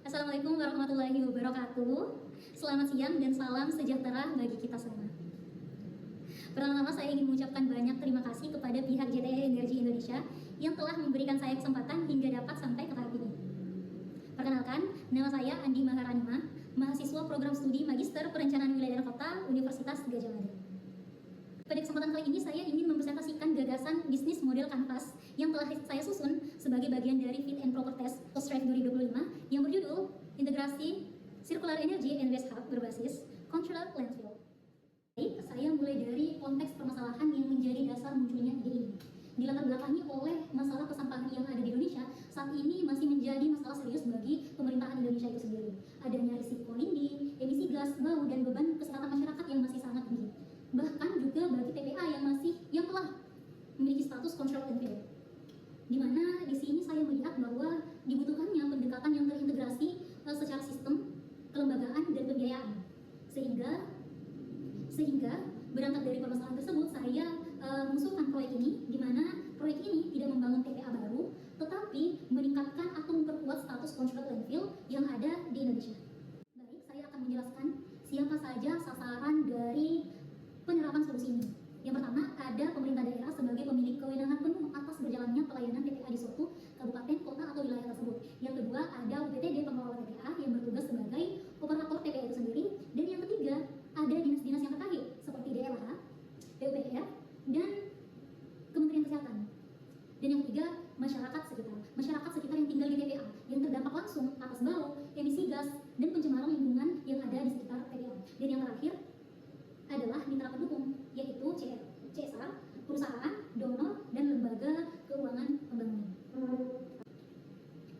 Assalamualaikum warahmatullahi wabarakatuh. Selamat siang dan salam sejahtera bagi kita semua. Pertama-tama saya ingin mengucapkan banyak terima kasih kepada pihak JTE Energi Indonesia yang telah memberikan saya kesempatan hingga dapat sampai ke tahap ini. Perkenalkan, nama saya Andi Maharanima, mahasiswa program studi Magister Perencanaan Wilayah dan Kota Universitas Gadjah Mada. Pada kesempatan kali ini saya ingin mempresentasikan gagasan bisnis model kanvas yang telah saya susun sebagai bagian dari Fit and Proper Test Strive 2025 yang berjudul Integrasi Circular Energy and Waste Hub berbasis Controlled Landfill. Baik, saya mulai dari konteks permasalahan yang menjadi dasar munculnya ide ini. Dilatar belakangi oleh masalah kesampahan yang ada di Indonesia saat ini masih menjadi masalah serius bagi pemerintahan Indonesia itu sendiri. Adanya risiko lindi, emisi gas, bau, dan beban kesehatan masyarakat yang masih sangat tinggi. Bahkan juga bagi TPA yang telah memiliki status controlled landfill. Di mana di sini saya melihat bahwa dibutuhkannya pendekatan yang terintegrasi secara sistem, kelembagaan, dan pembiayaan. Sehingga berangkat dari permasalahan tersebut saya mengusulkan proyek ini, di mana proyek ini tidak membangun TPA baru, tetapi meningkatkan atau memperkuat status controlled landfill yang ada di Indonesia. Baik, saya akan menjelaskan siapa saja sasaran dari penerapan solusi ini. Yang pertama, ada pemerintah daerah sebagai pemilik kewenangan penuh atas berjalannya pelayanan TPA di suatu kabupaten, kota, atau wilayah tersebut. Yang kedua, ada UPTD pengelola TPA yang bertugas sebagai operator TPA itu sendiri. Dan yang ketiga, ada dinas-dinas yang terkait seperti DLH, PUPR, dan Kementerian Kesehatan. Dan yang ketiga, masyarakat sekitar yang tinggal di TPA yang terdampak langsung atas bau, emisi gas, dan pencemaran lingkungan yang ada di sekitar TPA. Dan yang terakhir adalah mitra pendukung, yaitu CSR, perusahaan, donor, dan lembaga keuangan pembangunan.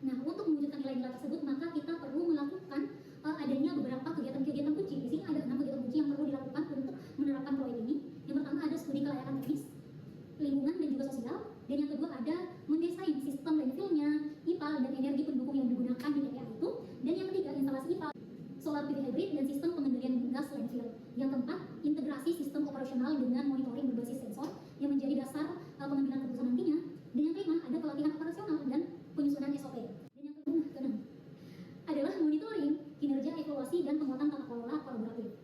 Nah, untuk mewujudkan nilai-nilai tersebut, maka kita perlu melakukan adanya beberapa kegiatan-kegiatan kunci. Di sini ada 6 kegiatan kunci yang perlu dilakukan untuk menerapkan proyek ini. Yang pertama ada studi kelayakan teknis, lingkungan, dan juga sosial. Dan yang kedua ada mendesain sistem landfillnya, IPAL, dan energi pendukung yang digunakan di TPA itu. Dan yang ketiga, instalasi IPAL, solar PV hybrid, dan sistem pengendalian gas landfill. Yang keempat, integrasi sistem operasional dengan monitoring berbasis sensor yang menjadi dasar pengambilan keputusan nantinya. Dan yang kelima, ada pelatihan operasional dan penyusunan SOP. Dan yang keenam adalah monitoring, kinerja, evaluasi, dan penguatan tata kelola kolaboratif.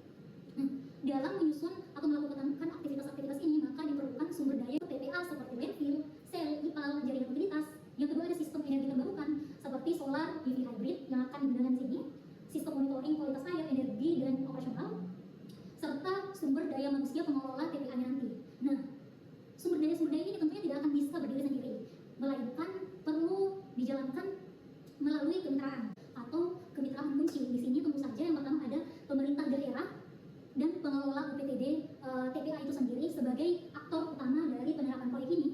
Nah, dalam menyusun atau melakukan aktivitas-aktivitas ini, maka diperlukan sumber daya TPA seperti landfill, sel, IPAL, jaringan utilitas. Yang kedua ada sistem energi terbarukan seperti solar PV hybrid yang akan digunakan di sini, sistem monitoring kualitas air, energi, dan operasional, serta sumber daya manusia pengelola TPA nanti. Nah, sumber daya ini tentunya tidak akan bisa berdiri sendiri, melainkan perlu dijalankan melalui kemitraan atau kemitraan kunci. Di sini tentu saja yang pertama ada pemerintah daerah dan pengelola UPTD TPA itu sendiri sebagai aktor utama dari penerapan proyek ini.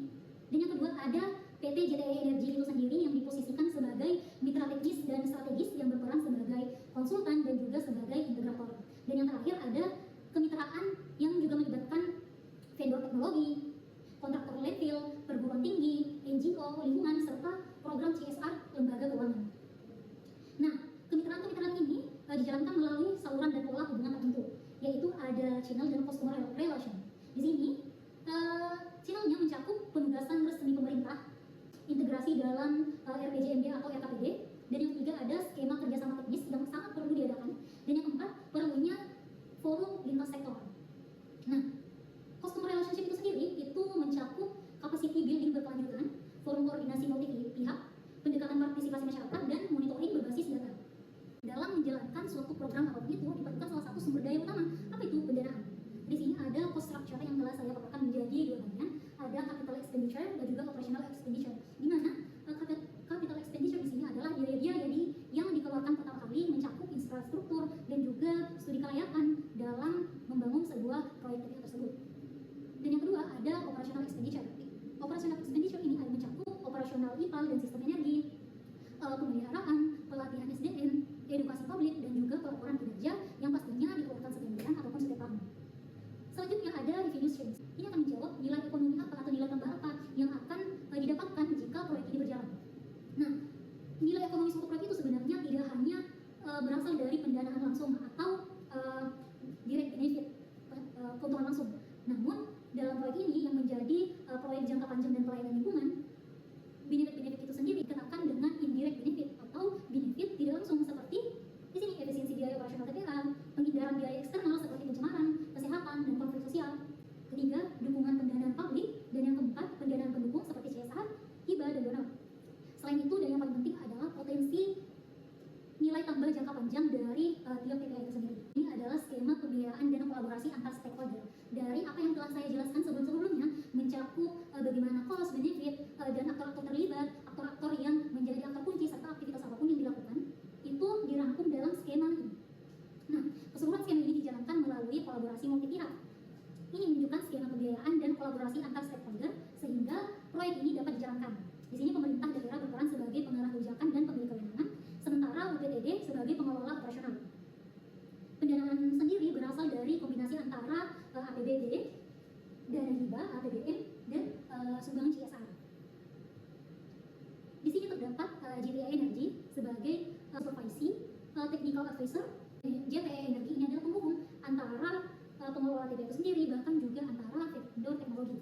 Dan yang kedua ada PT JTE Energi itu sendiri yang diposisikan sebagai mitra teknis dan strategis yang berperan sebagai konsultan dan juga sebagai integrator. Dan yang terakhir ada kemitraan yang juga melibatkan vendor teknologi, kontraktor landfill, perguruan tinggi, NGO, lingkungan, serta program CSR lembaga keuangan. Nah, kemitraan ini dijalankan melalui saluran dan pola hubungan tertentu, yaitu ada channel dan customer relation. Di sini, channelnya mencakup penugasan resmi pemerintah, integrasi dalam RPJMD atau RKPD, dan yang ketiga ada skema kerjasama teknis yang sangat perlu diadakan, dan yang keempat perlunya forum lintas sektor. Nah, customer relationship itu sendiri itu mencakup capacity building berkelanjutan, forum koordinasi multi pihak, pendekatan partisipasi masyarakat, dan monitoring berbasis data. Dalam menjalankan suatu program apapun itu diperlukan salah satu sumber daya utama. Apa itu? Pendanaan. Di sini ada cost structure yang telah saya paparkan menjadi dua bagian. Ada capital expenditure dan juga operational expenditure. Di mana capital expenditure di sini adalah biaya-biaya yang dikeluarkan pertama kali mencakup infrastruktur dan juga studi kelayakan dalam membangun sebuah proyek TPA tersebut. Dan yang kedua ada operational expenditure. Operational expenditure ini ada mencakup operasional IPAL dan sistem energi, pemeliharaan, pelatihan SDM, edukasi publik, dan juga pelaporan kinerja yang pastinya dikeluarkan setiap bulan ataupun setiap tahun. Selanjutnya ada revenue streams. Ini akan menjawab nilai ekonomi apa atau nilai tambah apa yang akan didapatkan jika proyek ini berjalan. Nah, nilai ekonomi suatu proyek itu sebenarnya tidak hanya berasal dari pendanaan langsung atau direct benefit, keuntungan langsung. Namun, dalam proyek ini yang menjadi proyek jangka panjang dan pelayanan lingkungan, benefit-benefit itu sendiri dikenakan dengan indirect benefit atau benefit tidak langsung seperti kolaborasi antar stakeholder. Dari apa yang telah saya jelaskan sebelum-sebelumnya, mencakup bagaimana cost, benefit, dan aktor-aktor terlibat, aktor-aktor yang menjadi aktor kunci serta aktivitas apapun yang dilakukan, itu dirangkum dalam skema ini. Nah, keseluruhan skema ini dijalankan melalui kolaborasi multi pihak. Ini menunjukkan skema pembiayaan dan kolaborasi antar stakeholder sehingga proyek ini dapat dijalankan. Di sini pemerintah daerah berperan sebagai pengarah kebijakan dan pemilik kewenangan, sementara UPTD sebagai pengelola operasional. Pendanaan sendiri berasal dari kombinasi antara APBD, dana hibah, APBN, dan sumbangan CSR. Di sini terdapat JPA Energy sebagai supervisi, technical advisor. JPA Energy ini adalah penghubung antara pengelola TPA itu sendiri, bahkan juga antara vendor teknologi.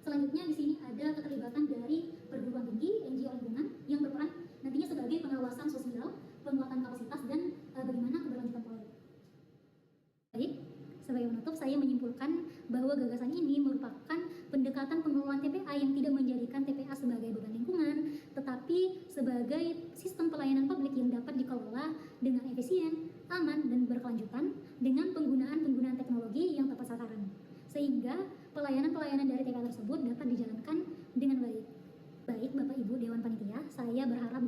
Selanjutnya di sini ada keterlibatan dari perguruan tinggi, NGO lingkungan yang berperan nantinya sebagai pengawasan sosial, penguatan kapasitas, dan bagaimana keberlanjutan proyek. Baik, sebagai penutup saya menyimpulkan bahwa gagasan ini merupakan pendekatan pengelolaan TPA yang tidak menjadikan TPA sebagai beban lingkungan, tetapi sebagai sistem pelayanan publik yang dapat dikelola dengan efisien, aman, dan berkelanjutan dengan penggunaan teknologi yang tepat sasaran, sehingga pelayanan-pelayanan dari TPA tersebut dapat dijalankan dengan baik. Baik, Bapak Ibu Dewan Panitia, saya berharap